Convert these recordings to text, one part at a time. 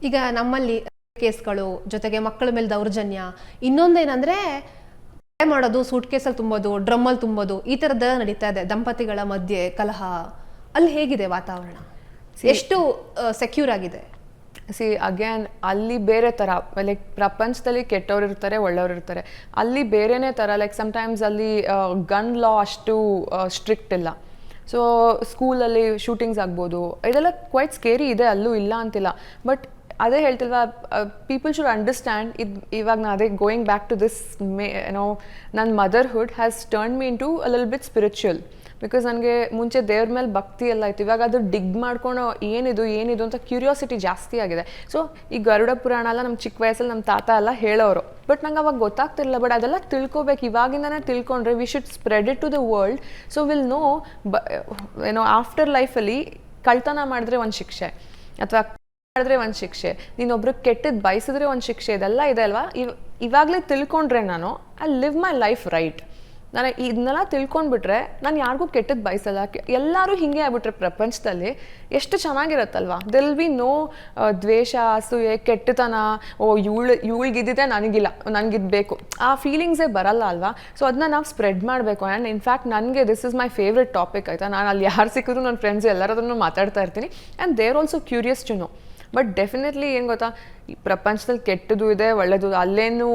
ಈಗ ನಮ್ಮಲ್ಲಿ ಕೇಸ್ಗಳು ಜೊತೆಗೆ ಮಕ್ಕಳ ಮೇಲೆ ದೌರ್ಜನ್ಯ, ಇನ್ನೊಂದೇನಂದ್ರೆ ಮಾಡೋದು, ಸೂಟ್ ಕೇಸಲ್ಲಿ ತುಂಬೋದು, ಡ್ರಮ್ಮಲ್ಲಿ ತುಂಬೋದು, ಈ ಥರದ ನಡೀತಾ ಇದೆ. ದಂಪತಿಗಳ ಮಧ್ಯೆ ಕಲಹ, ಅಲ್ಲಿ ಹೇಗಿದೆ ವಾತಾವರಣ? ಎಷ್ಟು ಸೆಕ್ಯೂರ್ ಆಗಿದೆ? ಅಗೇನ್ ಅಲ್ಲಿ ಬೇರೆ ಥರ, ಲೈಕ್ ಪ್ರಪಂಚದಲ್ಲಿ ಕೆಟ್ಟವ್ರು ಇರ್ತಾರೆ, ಒಳ್ಳೆಯವ್ರು ಇರ್ತಾರೆ. ಅಲ್ಲಿ ಬೇರೆನೇ ಥರ, ಲೈಕ್ ಸಮ್ಟೈಮ್ಸ್ ಅಲ್ಲಿ ಗನ್ ಲಾ ಅಷ್ಟು ಸ್ಟ್ರಿಕ್ಟ್ ಇಲ್ಲ. ಸೊ ಸ್ಕೂಲಲ್ಲಿ ಶೂಟಿಂಗ್ಸ್ ಆಗ್ಬೋದು, ಇದೆಲ್ಲ ಕ್ವೈಟ್ ಸ್ಕೇರಿ ಇದೆ, ಅಲ್ಲೂ ಇಲ್ಲ ಅಂತಿಲ್ಲ. ಬಟ್ ಅದೇ ಹೇಳ್ತಿಲ್ವಾ, ಪೀಪಲ್ ಶುಡ್ ಅಂಡರ್ಸ್ಟ್ಯಾಂಡ್ ಇವಾಗ ನಾ ಅದೇ ಗೋಯಿಂಗ್ ಬ್ಯಾಕ್ ಟು ದಿಸ್ ನನ್ನ motherhood has turn me into a little bit spiritual. Because ನನಗೆ ಮುಂಚೆ ದೇವ್ರ ಮೇಲೆ ಭಕ್ತಿ ಎಲ್ಲ ಇತ್ತು, ಇವಾಗ ಅದು ಡಿಗ್ ಮಾಡ್ಕೊಂಡು ಏನಿದು ಅಂತ ಕ್ಯೂರಿಯಾಸಿಟಿ ಜಾಸ್ತಿ ಆಗಿದೆ. ಸೊ ಈ ಗರುಡ ಪುರಾಣ ಎಲ್ಲ ನಮ್ಮ ಚಿಕ್ಕ ವಯಸ್ಸಲ್ಲಿ ನಮ್ಮ ತಾತ ಎಲ್ಲ ಹೇಳೋರು, ಬಟ್ ನಂಗೆ ಅವಾಗ ಗೊತ್ತಾಗ್ತಿರಲಿಲ್ಲ. ಬಟ್ ಅದೆಲ್ಲ ತಿಳ್ಕೊಬೇಕು, ಇವಾಗಿಂದನೇ ತಿಳ್ಕೊಂಡ್ರೆ we should spread it to the world. So we'll know after ಲೈಫಲ್ಲಿ ಕಳ್ತನ ಮಾಡಿದ್ರೆ ಒಂದು ಶಿಕ್ಷೆ, ಅಥವಾ ಮಾಡಿದ್ರೆ ಒಂದು ಶಿಕ್ಷೆ, ನೀನೊಬ್ರಿಗೆ ಕೆಟ್ಟದ್ದು ಬಯಸಿದ್ರೆ ಒಂದು ಶಿಕ್ಷೆ, ಇದೆಲ್ಲ ಇದೆ ಅಲ್ವಾ. ಇವಾಗಲೇ ತಿಳ್ಕೊಂಡ್ರೆ ನಾನು I live my life right. ನಾನು ಇದನ್ನೆಲ್ಲ ತಿಳ್ಕೊಂಡ್ಬಿಟ್ರೆ ನಾನು ಯಾರಿಗೂ ಕೆಟ್ಟದ್ದು ಬಯಸಲ್ಲ. ಎಲ್ಲರೂ ಹಿಂಗೆ ಆಗ್ಬಿಟ್ರೆ ಪ್ರಪಂಚದಲ್ಲಿ ಎಷ್ಟು ಚೆನ್ನಾಗಿರುತ್ತಲ್ವಾ. ದಿಲ್ ವಿಲ್ ಬಿ ನೋ ದ್ವೇಷ, ಅಸೂಯೆ, ಕೆಟ್ಟತನ, ಇವಳಿಗಿದ್ದಿದೆ ನನಗಿದು ಬೇಕು, ಆ ಫೀಲಿಂಗ್ಸೇ ಬರಲ್ಲ ಅಲ್ವಾ. ಸೊ ಅದನ್ನ ನಾವು ಸ್ಪ್ರೆಡ್ ಮಾಡಬೇಕು. ಆ್ಯಂಡ್ ಇನ್ಫ್ಯಾಕ್ಟ್ ನನಗೆ this is my favourite topic ಆಯಿತಾ. ನಾನು ಅಲ್ಲಿ ಯಾರು ಸಿಕ್ಕಿದ್ರು ನನ್ನ ಫ್ರೆಂಡ್ಸ್ ಎಲ್ಲರದನ್ನು ಮಾತಾಡ್ತಾ ಇರ್ತೀನಿ. And they are also curious to know. But definitely ಏನು ಗೊತ್ತಾ, ಈ ಪ್ರಪಂಚದಲ್ಲಿ ಕೆಟ್ಟದ್ದು ಇದೆ, ಒಳ್ಳೆಯದು, ಅಲ್ಲೇನು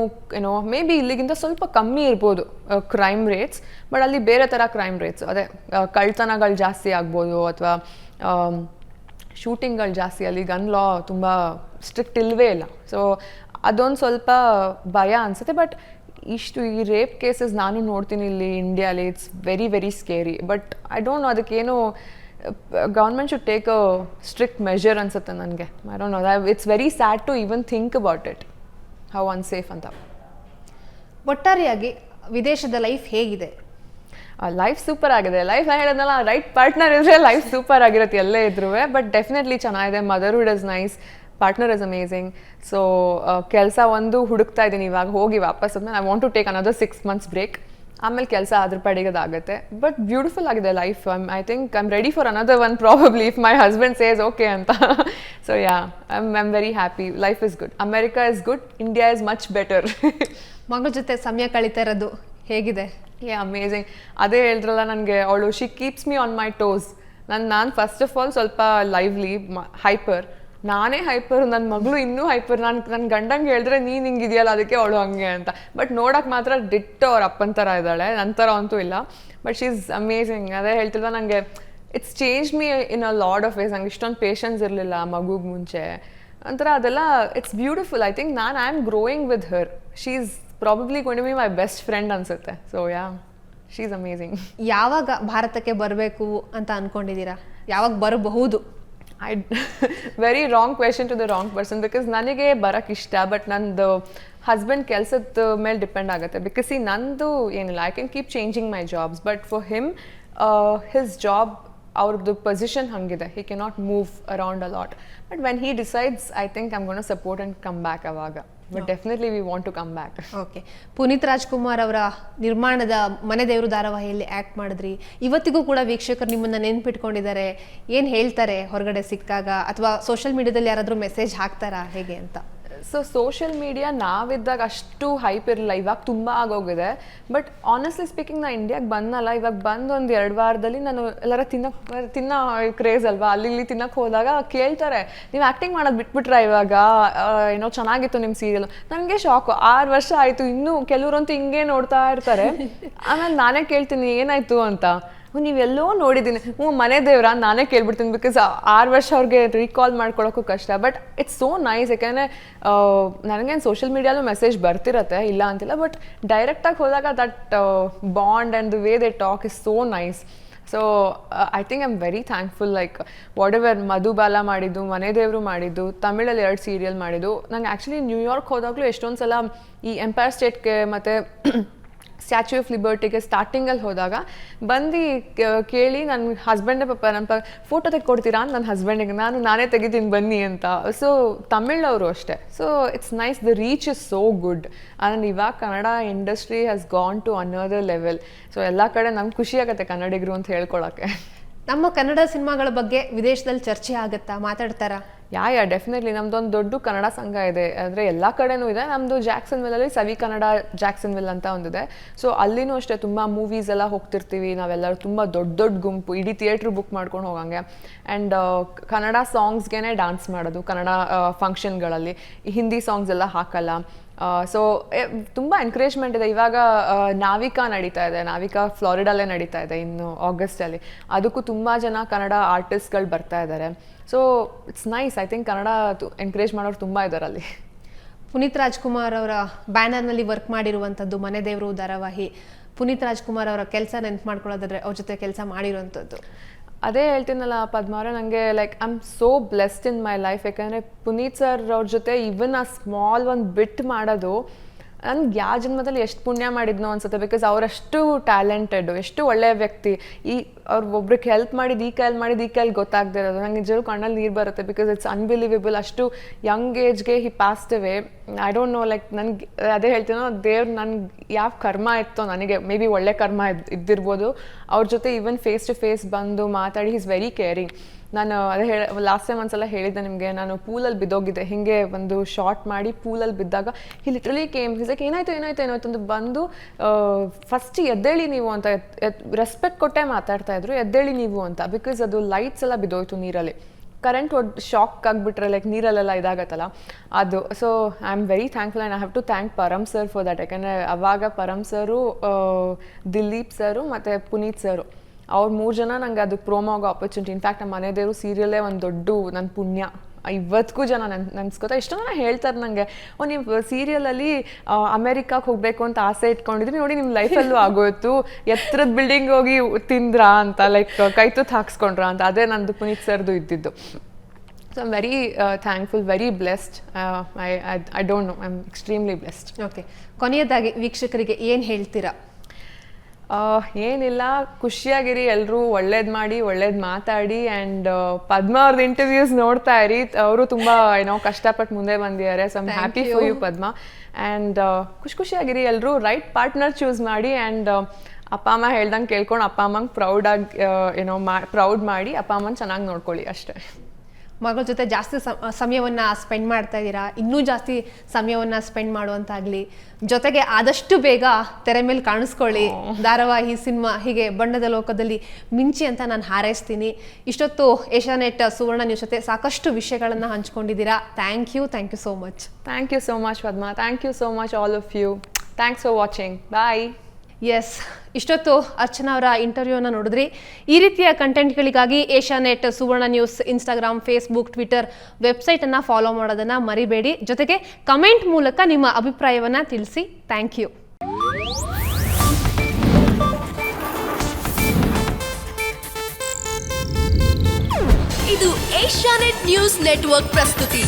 ಮೇ ಬಿ ಇಲ್ಲಿಗಿಂತ ಸ್ವಲ್ಪ ಕಮ್ಮಿ ಇರ್ಬೋದು ಕ್ರೈಮ್ ರೇಟ್ಸ್. ಬಟ್ ಅಲ್ಲಿ ಬೇರೆ ಥರ ಕ್ರೈಮ್ ರೇಟ್ಸ್, ಅದೇ ಕಳ್ತನಗಳು ಜಾಸ್ತಿ ಆಗ್ಬೋದು, ಅಥವಾ ಶೂಟಿಂಗ್ಗಳು ಜಾಸ್ತಿ. ಅಲ್ಲಿ ಗನ್ ಲಾ ತುಂಬ ಸ್ಟ್ರಿಕ್ಟ್ ಇಲ್ಲವೇ ಇಲ್ಲ. ಸೊ ಅದೊಂದು ಸ್ವಲ್ಪ ಭಯ ಅನಿಸುತ್ತೆ. ಬಟ್ ಈ ರೇಪ್ ಕೇಸಸ್ ನಾನು ನೋಡ್ತೀನಿ ಇಲ್ಲಿ ಇಂಡಿಯಾಲಿ, it's very very scary. But I don't know, ಅದಕ್ಕೇನು government should take a strict measure ಅನ್ಸುತ್ತೆ ನನಗೆ. I don't know, it's very sad to even think about it, how unsafe ಅಂತ. ಒಟ್ಟಾರೆಯಾಗಿ ವಿದೇಶದ ಲೈಫ್ ಹೇಗಿದೆ? ಲೈಫ್ ಸೂಪರ್ ಆಗಿದೆ. ಲೈಫ್ ನಾನು ಹೇಳಿದ್ನಲ್ಲ, ರೈಟ್ ಪಾರ್ಟ್ನರ್ ಇದ್ರೆ ಲೈಫ್ ಸೂಪರ್ ಆಗಿರುತ್ತೆ ಎಲ್ಲೇ ಇದ್ರೂ. ಬಟ್ ಡೆಫಿನೆಟ್ಲಿ ಚೆನ್ನಾಗಿದೆ. Motherhood is nice, partner is amazing. So ಕೆಲಸ ಒಂದು ಹುಡುಕ್ತಾ ಇದ್ದೀನಿ ಇವಾಗ, ಹೋಗಿ ವಾಪಸ್ I want to take another 6 months break. ಆಮೇಲೆ ಕೆಲಸ ಅದ್ರ ಪಡಿಗೋದಾಗುತ್ತೆ. ಬಟ್ ಬ್ಯೂಟಿಫುಲ್ ಆಗಿದೆ life. I think I am ready for another one probably if my husband says okay ಅಂತ. So yeah, I am very happy. Life is good. America is good, India is much better. ಮಗಳ ಜೊತೆ ಸಮಯ ಕಳೀತಾ ಇರೋದು ಹೇಗಿದೆ? Amazing. ಅದೇ ಹೇಳಿದ್ರಲ್ಲ, ನನಗೆ ಅವಳು she keeps me on my toes. ನಾನು ಫಸ್ಟ್ ಆಫ್ ಆಲ್ ಸ್ವಲ್ಪ ಲೈವ್ಲಿ, ಹೈಪರ್. ನಾನೇ ಹೈಪರ್, ನನ್ನ ಮಗಳು ಇನ್ನೂ ಹೈಪರ್. ನನ್ನ ಗಂಡಂಗೆ ಹೇಳಿದ್ರೆ ನೀನು ಹಿಂಗಿದೆಯಲ್ಲ ಅದಕ್ಕೆ ಅವಳು ಹಂಗೆ ಅಂತ. ಬಟ್ ನೋಡೋಕೆ ಮಾತ್ರ ಡಿಟ್ಟೋ ಅವ್ರ ಅಪ್ಪನ ಥರ ಇದ್ದಾಳೆ, ನನ್ನ ಥರ ಅಂತೂ ಇಲ್ಲ. But she is amazing. ಅದೇ ಹೇಳ್ತಿಲ್ವ, ನನಗೆ it's change me in a lot of ways. ನಂಗೆ ಇಷ್ಟೊಂದು ಪೇಷನ್ಸ್ ಇರಲಿಲ್ಲ ಮಗುಗೆ ಮುಂಚೆ ಒಂಥರ. ಅದೆಲ್ಲ it's beautiful. I think I am growing with her. She is probably going to be my best friend ಅನ್ಸುತ್ತೆ. So yeah, she is amazing. ಯಾವಾಗ ಭಾರತಕ್ಕೆ ಬರಬೇಕು ಅಂತ ಅನ್ಕೊಂಡಿದ್ದೀರಾ? ಯಾವಾಗ ಬರಬಹುದು? Very wrong question to the wrong person. Because ನನಗೆ ಬರೋಕ್ಕೆ ಇಷ್ಟ, ಬಟ್ ನಂದು ಹಸ್ಬೆಂಡ್ ಕೆಲಸದ ಮೇಲೆ ಡಿಪೆಂಡ್ ಆಗುತ್ತೆ. ಬಿಕಾಸ್ ನಂದು ಏನಿಲ್ಲ, I can keep changing my jobs. But for him, his job, ಅವ್ರದ್ದು ಪೊಸಿಷನ್ ಹಂಗಿದೆ, he can not move around a lot. But when he decides, I think I am gonna support and come back ಅವಾಗ. But definitely we want to come back. Okay. Puneeth Rajkumar ಅವರ ನಿರ್ಮಾಣದ ಮನೆ ದೇವರು ಧಾರಾವಾಹಿಯಲ್ಲಿ act ಮಾಡಿದ್ರಿ. ಇವತ್ತಿಗೂ ಕೂಡ ವೀಕ್ಷಕರು ನಿಮ್ಮನ್ನು ನೆನ್ಪಿಟ್ಕೊಂಡಿದ್ದಾರೆ. ಏನು ಹೇಳ್ತಾರೆ ಹೊರಗಡೆ ಸಿಕ್ಕಾಗ, ಅಥವಾ ಸೋಷಿಯಲ್ ಮೀಡಿಯಾದಲ್ಲಿ ಯಾರಾದರೂ ಮೆಸೇಜ್ ಹಾಕ್ತಾರಾ ಹೇಗೆ ಅಂತ? ಸೊ ಸೋಷಿಯಲ್ ಮೀಡಿಯಾ ನಾವಿದ್ದಾಗ ಅಷ್ಟು ಹೈಪ್ ಇರಲಿಲ್ಲ, ಇವಾಗ ತುಂಬ ಆಗೋಗಿದೆ. ಬಟ್ ಆನೆಸ್ಟ್ಲಿ ಸ್ಪೀಕಿಂಗ್, ನಾ ಇಂಡಿಯಾಗೆ ಬಂದಲ್ಲ, ಇವಾಗ ಬಂದು ಒಂದು 2 ವಾರದಲ್ಲಿ ನಾನು ಎಲ್ಲರ ತಿನ್ನೋ ಕ್ರೇಜ್ ಅಲ್ವಾ, ಅಲ್ಲಿ ಇಲ್ಲಿ ತಿನ್ನಕ್ಕೆ ಹೋದಾಗ ಕೇಳ್ತಾರೆ, ನೀವು ಆ್ಯಕ್ಟಿಂಗ್ ಮಾಡೋದು ಬಿಟ್ಬಿಟ್ರಾ ಇವಾಗ, ಏನೋ ಚೆನ್ನಾಗಿತ್ತು ನಿಮ್ಮ ಸೀರಿಯಲ್. ನನಗೆ ಶಾಕು. 6 ವರ್ಷ ಆಯಿತು, ಇನ್ನೂ ಕೆಲವರಂತೂ ಹಿಂಗೆ ನೋಡ್ತಾ ಇರ್ತಾರೆ. ಆಮೇಲೆ ನಾನೇ ಕೇಳ್ತೀನಿ ಏನಾಯಿತು ಅಂತ. ನೀವೆಲ್ಲೋ ನೋಡಿದ್ದೀನಿ. ಮನೆ ದೇವ್ರ ನಾನೇ ಕೇಳ್ಬಿಡ್ತೀನಿ. ಬಿಕಾಸ್ 6 ವರ್ಷ ಅವ್ರಿಗೆ ರೀಕಾಲ್ ಮಾಡ್ಕೊಳ್ಳೋಕ್ಕೂ ಕಷ್ಟ. But it's so nice. ಯಾಕೆಂದರೆ ನನಗೇನು ಸೋಷಿಯಲ್ ಮೀಡಿಯಾಲೂ ಮೆಸೇಜ್ ಬರ್ತಿರತ್ತೆ, ಇಲ್ಲ ಅಂತಿಲ್ಲ. ಬಟ್ ಡೈರೆಕ್ಟಾಗಿ ಹೋದಾಗ that bond and the way they talk is so nice. So I think I am very thankful. Like what ever Madhubala ಮಾಡಿದ್ದು, ಮನೆ ದೇವರು ಮಾಡಿದ್ದು, ತಮಿಳಲ್ಲಿ 2 ಸೀರಿಯಲ್ ಮಾಡಿದ್ದು. ನಂಗೆ ಆ್ಯಕ್ಚುಲಿ ನ್ಯೂಯಾರ್ಕ್ ಹೋದಾಗಲೂ ಎಷ್ಟೊಂದು ಸಲ ಈ ಎಂಪೈರ್ ಸ್ಟೇಟ್ಗೆ ಮತ್ತು ಸ್ಟ್ಯಾಚ್ಯೂ ಆಫ್ ಲಿಬರ್ಟಿಗೆ ಸ್ಟಾರ್ಟಿಂಗಲ್ಲಿ ಹೋದಾಗ ಬಂದು ಕೇಳಿ ನನ್ನ ಹಸ್ಬೆಂಡೇ ನನ್ನ ಫೋಟೋ ತೆಗೆದುಕೊಡ್ತೀರಾ ಅಂತ ನನ್ನ ಹಸ್ಬೆಂಡಿಗೆ, ನಾನೇ ತೆಗಿತೀನಿ ಬನ್ನಿ ಅಂತ. ಸೊ ತಮಿಳವರು ಅಷ್ಟೇ. So it's nice, the reach is so good. And ಇವಾಗ Kannada industry has gone to another level. So ಎಲ್ಲ ಕಡೆ ನಮ್ಗೆ ಖುಷಿ ಆಗುತ್ತೆ ಕನ್ನಡಿಗರು ಅಂತ ಹೇಳ್ಕೊಳಕ್ಕೆ. ನಮ್ಮ ಕನ್ನಡ ಸಿನಿಮಾಗಳ ಬಗ್ಗೆ ವಿದೇಶದಲ್ಲಿ ಚರ್ಚೆ ಆಗುತ್ತಾ, ಮಾತಾಡ್ತಾರಾ? ಯಾ ಡೆಫಿನೆಟ್ಲಿ ನಮ್ದೊಂದು ದೊಡ್ಡ ಕನ್ನಡ ಸಂಘ ಇದೆ, ಅಂದರೆ ಎಲ್ಲ ಕಡೆನೂ ಇದೆ. ನಮ್ಮದು ಜಾಕ್ಸನ್ ವಿಲ್ಲಲ್ಲಿ ಸವಿ ಕನ್ನಡ ಜಾಕ್ಸನ್ ವಿಲ್ ಅಂತ ಒಂದಿದೆ. ಸೊ ಅಲ್ಲಿನೂ ಅಷ್ಟೇ ತುಂಬ ಮೂವೀಸ್ ಎಲ್ಲ ಹೋಗ್ತಿರ್ತೀವಿ ನಾವೆಲ್ಲರೂ, ತುಂಬ ದೊಡ್ಡ ಗುಂಪು, ಇಡೀ ಥಿಯೇಟ್ರ್ ಬುಕ್ ಮಾಡ್ಕೊಂಡು ಹೋಗಂಗೆ. ಆ್ಯಂಡ್ ಕನ್ನಡ ಸಾಂಗ್ಸ್ಗೆ ಡ್ಯಾನ್ಸ್ ಮಾಡೋದು ಕನ್ನಡ ಫಂಕ್ಷನ್ಗಳಲ್ಲಿ. ಹಿಂದಿ ಸಾಂಗ್ಸ್ ಎಲ್ಲ ಹಾಕಲ್ಲ. ಸೊ ತುಂಬ ಎನ್ಕರೇಜ್ಮೆಂಟ್ ಇದೆ. ಇವಾಗ ನಾವಿಕಾ ನಡೀತಾ ಇದೆ, ನಾವಿಕಾ ಫ್ಲಾರಿಡಲ್ಲೇ ನಡೀತಾ ಇದೆ ಇನ್ನು ಆಗಸ್ಟಲ್ಲಿ. ಅದಕ್ಕೂ ತುಂಬ ಜನ ಕನ್ನಡ ಆರ್ಟಿಸ್ಟ್ಗಳು ಬರ್ತಾ ಇದ್ದಾರೆ. So it's nice. I think Kannada encourage ಮಾಡೋರು ತುಂಬ ಇದ್ದಾರೆ ಅಲ್ಲಿ. ಪುನೀತ್ ರಾಜ್ಕುಮಾರ್ ಅವರ ಬ್ಯಾನರ್ನಲ್ಲಿ ವರ್ಕ್ ಮಾಡಿರುವಂಥದ್ದು ಮನೆ ದೇವರು ಧಾರಾವಾಹಿ. ಪುನೀತ್ ರಾಜ್ಕುಮಾರ್ ಅವರ ಕೆಲಸ ನೆನ್ಪು ಮಾಡ್ಕೊಳ್ಳೋದಾದ್ರೆ ಅವ್ರ ಜೊತೆ ಕೆಲಸ ಮಾಡಿರುವಂಥದ್ದು. ಅದೇ ಹೇಳ್ತೀನಲ್ಲ ಪದ್ಮ ಅವರೇ, ನನಗೆ like I am so blessed in my life. ಯಾಕಂದರೆ ಪುನೀತ್ ಸರ್ ಅವ್ರ ಜೊತೆ ಇವನ್ ಆ ಸ್ಮಾಲ್ ಒಂದು ಬಿಟ್ ಮಾಡೋದು ನನ್ಗೆ ಯಾವ ಜನ್ಮದಲ್ಲಿ ಎಷ್ಟು ಪುಣ್ಯ ಮಾಡಿದ್ನೋ ಅನ್ಸುತ್ತೆ. ಬಿಕಾಸ್ ಅವರಷ್ಟು ಟ್ಯಾಲೆಂಟೆಡು, ಎಷ್ಟು ಒಳ್ಳೆಯ ವ್ಯಕ್ತಿ. ಅವ್ರು ಒಬ್ರಿಗೆ ಹೆಲ್ಪ್ ಮಾಡಿದ್ದು ಈ ಕೈಲಿ ಗೊತ್ತಾಗದೇ ಇರೋದು ನನಗೆ ನಿಜವೂ ಕಣ್ಣಲ್ಲಿ ನೀರು ಬರುತ್ತೆ. Because it's unbelievable. ಅಷ್ಟು ಯಂಗ್ ಏಜ್ಗೆ he passed away. I don't know, like ನನಗೆ ಅದೇ ಹೇಳ್ತೀನೋ, ದೇವ್ರು ನನ್ಗೆ ಯಾವ ಕರ್ಮ ಇತ್ತೋ, ನನಗೆ ಮೇ ಬಿ ಒಳ್ಳೆ ಕರ್ಮ ಇದ್ದಿರ್ಬೋದು. ಅವ್ರ ಜೊತೆ ಈವನ್ ಫೇಸ್ ಟು ಫೇಸ್ ಬಂದು ಮಾತಾಡಿ ಈಸ್ ವೆರಿ ಕೇರಿಂಗ್. ನಾನು ಅದೇ ಲಾಸ್ಟ್ ಟೈಮ್ ಒಂದ್ಸಲ ಹೇಳಿದ್ದೆ ನಿಮಗೆ, ನಾನು ಪೂಲಲ್ಲಿ ಬಿದ್ದೋಗಿದ್ದೆ. ಹೀಗೆ ಒಂದು ಶಾರ್ಟ್ ಮಾಡಿ ಪೂಲಲ್ಲಿ ಬಿದ್ದಾಗ ಹಿ ಲಿಟ್ರಲಿ ಕೇಮ್ ಹಿಸಕ್ಕೆ ಏನಾಯ್ತು ಅಂತ ಬಂದು ಫಸ್ಟ್ ಎದ್ದೇಳಿ ನೀವು ಅಂತ ರೆಸ್ಪೆಕ್ಟ್ ಕೊಟ್ಟೆ ಮಾತಾಡ್ತಾ ಇದ್ರು, ಎದ್ದೇಳಿ ನೀವು ಅಂತ. ಬಿಕಾಸ್ ಅದು ಲೈಟ್ಸ್ ಎಲ್ಲ ಬಿದ್ದೋಯ್ತು ನೀರಲ್ಲಿ, ಕರೆಂಟ್ ಶಾಕ್ ಆಗಿಬಿಟ್ರೆ ಲೈಕ್ ನೀರಲ್ಲೆಲ್ಲ ಇದಾಗತ್ತಲ್ಲ ಅದು. So I am very thankful and I have to thank Param sir for that. ಯಾಕಂದರೆ ಅವಾಗ ಪರಮ್ ಸರು, ದಿಲೀಪ್ ಸರು ಮತ್ತು ಪುನೀತ್ ಸರು, ಅವ್ರು 3 ಜನ ನಂಗೆ ಅದು ಪ್ರೋಮೋಗೋ ಆಪರ್ಚುನಿಟಿ. ಇನ್ಫ್ಯಾಕ್ಟ್ ನಮ್ಮ ಮನೆ ದೇವರು ಸೀರಿಯಲ್ಲೇ ಒಂದು ದೊಡ್ಡ ನನ್ನ ಪುಣ್ಯ. ಇವತ್ತಿಗೂ ಜನ ನೆನ್ಸ್ಕೊತಾ. ಎಷ್ಟೋ ಜನ ಹೇಳ್ತಾರೆ ನನಗೆ, ನೀವು ಸೀರಿಯಲಲ್ಲಿ ಅಮೆರಿಕಾಗೆ ಹೋಗಬೇಕು ಅಂತ ಆಸೆ ಇಟ್ಕೊಂಡಿದ್ರಿ, ನೋಡಿ ನಿಮ್ಮ ಲೈಫಲ್ಲೂ ಆಗೋಯ್ತು, ಎತ್ತರದ ಬಿಲ್ಡಿಂಗ್ ಹೋಗಿ ತಿಂದ್ರಾ ಅಂತ, ಲೈಕ್ ಕೈ ತುತ್ತು ಹಾಕ್ಸ್ಕೊಂಡ್ರಾ ಅಂತ. ಅದೇ ನಂದು ಪುನೀತ್ ಸರ್ದು ಇದ್ದಿದ್ದು. So I am very thankful, very blessed. I don't no, I am extremely blessed. Okay, ಕೊನೆಯದಾಗಿ ವೀಕ್ಷಕರಿಗೆ ಏನು ಹೇಳ್ತೀರಾ? ಏನಿಲ್ಲ, ಖುಷಿಯಾಗಿರಿ ಎಲ್ಲರೂ, ಒಳ್ಳೇದು ಮಾತಾಡಿ. ಆ್ಯಂಡ್ ಪದ್ಮ ಅವ್ರದ್ದು ಇಂಟರ್ವ್ಯೂಸ್ ನೋಡ್ತಾ ಇರಿ, ಅವರು ತುಂಬ ಕಷ್ಟಪಟ್ಟು ಮುಂದೆ ಬಂದಿದ್ದಾರೆ. So I am happy for you Padma. And ಖುಷಿಯಾಗಿರಿ ಎಲ್ಲರೂ, ರೈಟ್ ಪಾರ್ಟ್ನರ್ ಚೂಸ್ ಮಾಡಿ. ಆ್ಯಂಡ್ ಅಪ್ಪ ಅಮ್ಮ ಹೇಳ್ದಂಗೆ ಕೇಳ್ಕೊಂಡು ಅಪ್ಪ ಅಮ್ಮಂಗೆ ಪ್ರೌಡ್ ಮಾಡಿ ಅಪ್ಪ ಅಮ್ಮನ ಚೆನ್ನಾಗಿ ನೋಡ್ಕೊಳ್ಳಿ ಅಷ್ಟೇ. ಮಗಳ ಜೊತೆ ಜಾಸ್ತಿ ಸಮಯವನ್ನು ಸ್ಪೆಂಡ್ ಮಾಡ್ತಾ ಇದ್ದೀರಾ, ಇನ್ನೂ ಜಾಸ್ತಿ ಸಮಯವನ್ನು ಸ್ಪೆಂಡ್ ಮಾಡುವಂತಾಗಲಿ. ಜೊತೆಗೆ ಆದಷ್ಟು ಬೇಗ ತೆರೆ ಮೇಲೆ ಕಾಣಿಸ್ಕೊಳ್ಳಿ, ಧಾರಾವಾಹಿ, ಸಿನಿಮಾ, ಹೀಗೆ ಬಣ್ಣದ ಲೋಕದಲ್ಲಿ ಮಿಂಚಿ ಅಂತ ನಾನು ಹಾರೈಸ್ತೀನಿ. ಇಷ್ಟೊತ್ತು ಏಷ್ಯಾನೆಟ್ ಸುವರ್ಣ ನ್ಯೂಸ್ ಜೊತೆ ಸಾಕಷ್ಟು ವಿಷಯಗಳನ್ನು ಹಂಚ್ಕೊಂಡಿದ್ದೀರಾ. Thank you so much. Thank you so much Padma. Thank you so much all of you. Thanks for watching. Bye. Yes, ಇಷ್ಟೊತ್ತು ಅರ್ಚನಾ ಅವರ ಇಂಟರ್ವ್ಯೂನ ನೋಡಿದ್ರಿ. ಈ ರೀತಿಯ ಕಂಟೆಂಟ್ಗಳಿಗಾಗಿ Asianet Suvarna news Instagram, Facebook, Twitter ವೆಬ್ಸೈಟನ್ನು ಫಾಲೋ ಮಾಡೋದನ್ನು ಮರಿಬೇಡಿ. ಜೊತೆಗೆ ಕಮೆಂಟ್ ಮೂಲಕ ನಿಮ್ಮ ಅಭಿಪ್ರಾಯವನ್ನು ತಿಳಿಸಿ. Thank you. ಇದು ಏಷ್ಯಾನೆಟ್ ನ್ಯೂಸ್ ನೆಟ್ವರ್ಕ್ ಪ್ರಸ್ತುತಿ.